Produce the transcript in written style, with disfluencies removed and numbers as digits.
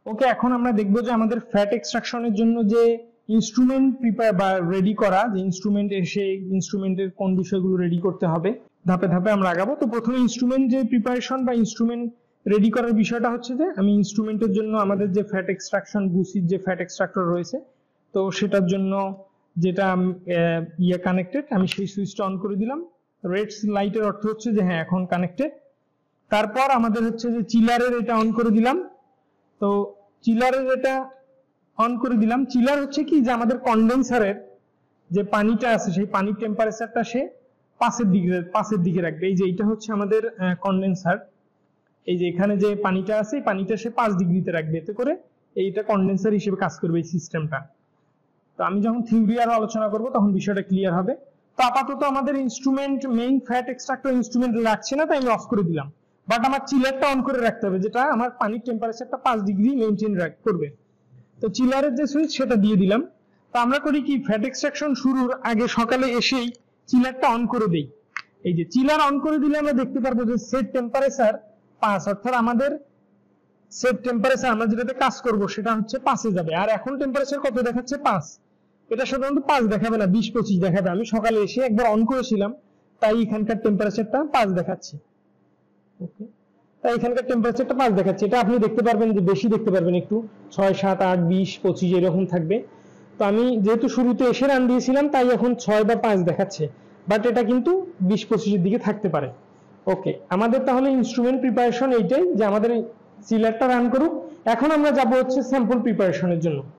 ওকে, এখন আমরা দেখবো যে আমাদের ফ্যাট এক্সট্রাকশনের জন্য যে ইনস্ট্রুমেন্ট প্রিপেয়ার বা রেডি করা, যে ইনস্ট্রুমেন্ট এসে ইনস্ট্রুমেন্টের কোন বিষয়গুলো রেডি করতে হবে ধাপে ধাপে আমরা আগাবো। তো প্রথমে ইনস্ট্রুমেন্ট যে প্রিপারেশন বা ইনস্ট্রুমেন্ট রেডি করার বিষয়টা হচ্ছে যে আমি ইনস্ট্রুমেন্টের জন্য আমাদের যে ফ্যাট এক্সট্রাকশন বুসির যে ফ্যাট এক্সট্রাক্টর রয়েছে, তো সেটার জন্য যেটা কানেক্টেড, আমি সেই সুইচটা অন করে দিলাম। রেড লাইটের অর্থ হচ্ছে যে হ্যাঁ এখন কানেক্টেড। তারপর আমাদের হচ্ছে যে চিলারের এটা অন করে দিলাম। তো চিলারের এটা অন করে দিলাম। চিলার হচ্ছে কি যে আমাদের কন্ডেন্সারের যে পানিটা আছে সেই পানির টেম্পারেচারটা সে পাশের দিকে রাখবে। এই যে এটা হচ্ছে আমাদের কন্ডেন্সার, এই যে এখানে যে পানিটা আছে এই পানিটা সে 5 ডিগ্রিতে রাখবে, এতে করে এইটা কন্ডেন্সার হিসেবে কাজ করবে এই সিস্টেমটা। তো আমি যখন থিওরি আরো আলোচনা করব তখন বিষয়টা ক্লিয়ার হবে। তো আপাতত আমাদের instrument main fat extractor instrument রাখছে না, তাই আমি অফ করে দিলাম। বাট আমার চিলারটা অন করে রাখতে হবে, যেটা আমার পানির টেম্পারেচারটা 5 ডিগ্রি মেইনটেইন করবে। তো চিলারের যে সুইচ সেটা দিয়ে দিলাম। তো আমরা করি কি, ফ্যাট এক্সট্রাকশন শুরুর আগে সকালে এসেই চিলারটা অন করে দেই। এই যে চিলার অন করে দিলে আমরা দেখতে পারবো যে সেট টেম্পারেচার 5, অর্থাৎ আমাদের সেট টেম্পারেচার আমরা যেটাতে কাজ করব সেটা হচ্ছে 5 এ যাবে। আর এখন টেম্পারেচার কত দেখাচ্ছে? 5। এটা সাধারণত 5 দেখাবে না, 20-25 দেখাবে। আমি সকালে এসে একবার অন করেছিলাম, তাই এখানকার টেম্পারেচারটা 5 দেখাচ্ছে। ওকে, তাই এখানকার টেম্পারেচারটা 5 দেখাচ্ছে। এটা আপনি দেখতে পারবেন যে বেশি দেখতে পারবেন, একটু 6, 7, 8, 20, 25 এরকম থাকবে। তো আমি যেহেতু শুরুতে এসে রান দিয়েছিলাম তাই এখন 6 বা 5 দেখাচ্ছে, বাট এটা কিন্তু 20-25 এর দিকে থাকতে পারে। ওকে, আমাদের তাহলে ইনস্ট্রুমেন্ট প্রিপারেশন এইটাই, যে আমাদের চিলারটা রান করুক। এখন আমরা যাব হচ্ছে স্যাম্পল প্রিপারেশনের জন্য।